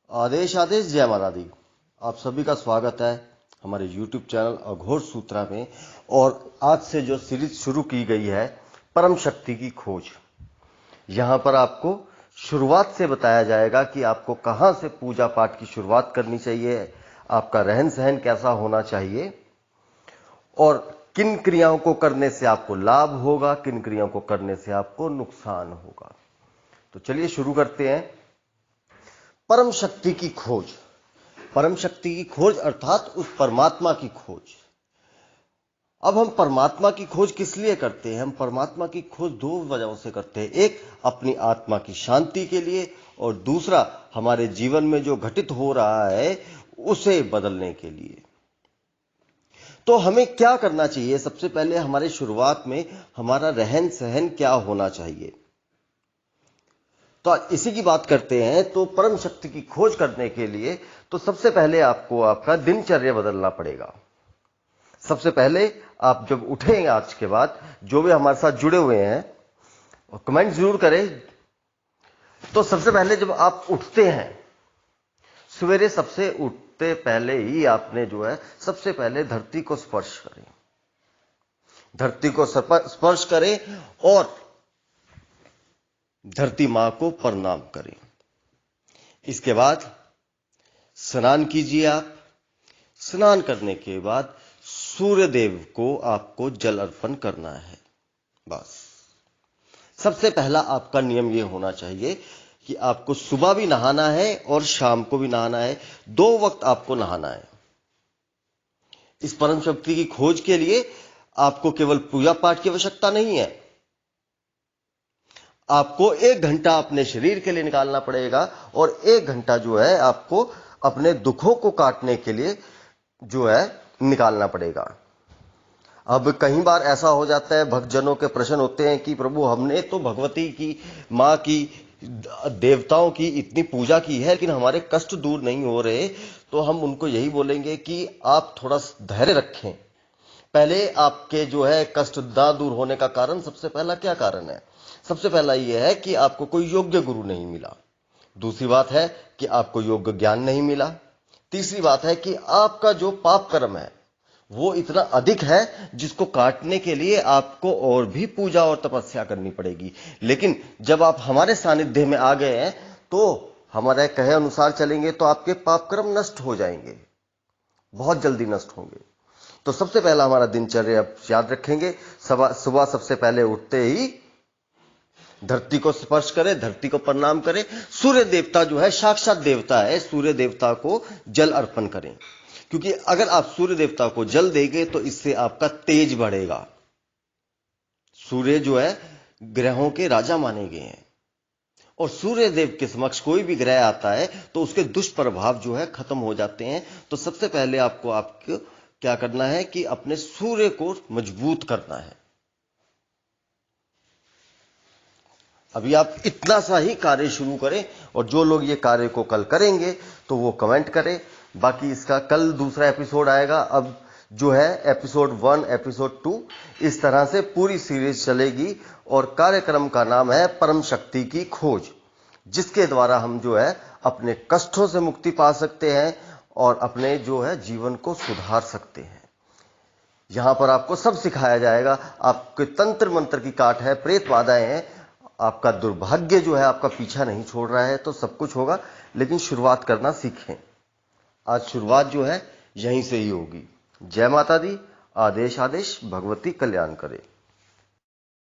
आदेश आदेश जय माता दी। आप सभी का स्वागत है हमारे YouTube चैनल अघोर सूत्रा में। और आज से जो सीरीज शुरू की गई है परम शक्ति की खोज, यहां पर आपको शुरुआत से बताया जाएगा कि आपको कहां से पूजा पाठ की शुरुआत करनी चाहिए, आपका रहन सहन कैसा होना चाहिए और किन क्रियाओं को करने से आपको लाभ होगा, किन क्रियाओं को करने से आपको नुकसान होगा। तो चलिए शुरू करते हैं। परम शक्ति की खोज। परम शक्ति की खोज अर्थात उस परमात्मा की खोज। अब हम परमात्मा की खोज किस लिए करते हैं? हम परमात्मा की खोज दो वजहों से करते हैं। एक, अपनी आत्मा की शांति के लिए, और दूसरा, हमारे जीवन में जो घटित हो रहा है उसे बदलने के लिए। तो हमें क्या करना चाहिए? सबसे पहले हमारे शुरुआत में हमारा रहन सहन क्या होना चाहिए, तो इसी की बात करते हैं। तो परम शक्ति की खोज करने के लिए तो सबसे पहले आपको आपका दिनचर्या बदलना पड़ेगा। सबसे पहले आप जब उठेंगे, आज के बाद जो भी हमारे साथ जुड़े हुए हैं और कमेंट जरूर करें। तो सबसे पहले जब आप उठते हैं सवेरे, सबसे उठते पहले ही आपने जो है सबसे पहले धरती को स्पर्श करें। धरती को स्पर्श करें और धरती मां को प्रणाम करें। इसके बाद स्नान कीजिए। आप स्नान करने के बाद सूर्य देव को आपको जल अर्पण करना है। बस सबसे पहला आपका नियम यह होना चाहिए कि आपको सुबह भी नहाना है और शाम को भी नहाना है। 2 वक्त आपको नहाना है। इस परम शक्ति की खोज के लिए आपको केवल पूजा पाठ की आवश्यकता नहीं है, आपको 1 घंटा अपने शरीर के लिए निकालना पड़ेगा और 1 घंटा जो है आपको अपने दुखों को काटने के लिए जो है निकालना पड़ेगा। अब कई बार ऐसा हो जाता है, भक्तजनों के प्रश्न होते हैं कि प्रभु, हमने तो भगवती की, मां की, देवताओं की इतनी पूजा की है लेकिन हमारे कष्ट दूर नहीं हो रहे। तो हम उनको यही बोलेंगे कि आप थोड़ा धैर्य रखें। पहले आपके जो है कष्ट ना दूर होने का कारण, सबसे पहला क्या कारण है? सबसे पहला यह है कि आपको कोई योग्य गुरु नहीं मिला। दूसरी बात है कि आपको योग्य ज्ञान नहीं मिला। तीसरी बात है कि आपका जो पाप कर्म है वो इतना अधिक है जिसको काटने के लिए आपको और भी पूजा और तपस्या करनी पड़ेगी। लेकिन जब आप हमारे सानिध्य में आ गए हैं तो हमारे कहे अनुसार चलेंगे तो आपके पाप कर्म नष्ट हो जाएंगे, बहुत जल्दी नष्ट होंगे। तो सबसे पहला हमारा दिनचर्या याद रखेंगे। सुबह सबसे पहले उठते ही धरती को स्पर्श करें, धरती को प्रणाम करें। सूर्य देवता जो है साक्षात देवता है, सूर्य देवता को जल अर्पण करें, क्योंकि अगर आप सूर्य देवता को जल देंगे तो इससे आपका तेज बढ़ेगा। सूर्य जो है ग्रहों के राजा माने गए हैं और सूर्य देव के समक्ष कोई भी ग्रह आता है तो उसके दुष्प्रभाव जो है खत्म हो जाते हैं। तो सबसे पहले आपको क्या करना है कि अपने सूर्य को मजबूत करना है। अभी आप इतना सा ही कार्य शुरू करें और जो लोग ये कार्य को कल करेंगे तो वो कमेंट करें। बाकी इसका कल दूसरा एपिसोड आएगा। अब जो है एपिसोड 1, एपिसोड 2, इस तरह से पूरी सीरीज चलेगी और कार्यक्रम का नाम है परम शक्ति की खोज, जिसके द्वारा हम जो है अपने कष्टों से मुक्ति पा सकते हैं और अपने जो है जीवन को सुधार सकते हैं। यहां पर आपको सब सिखाया जाएगा। आपके तंत्र मंत्र की काट है, प्रेत बाधाएं हैं, आपका दुर्भाग्य जो है आपका पीछा नहीं छोड़ रहा है, तो सब कुछ होगा। लेकिन शुरुआत करना सीखें। आज शुरुआत जो है यहीं से ही होगी। जय माता दी। आदेश आदेश, भगवती कल्याण करे।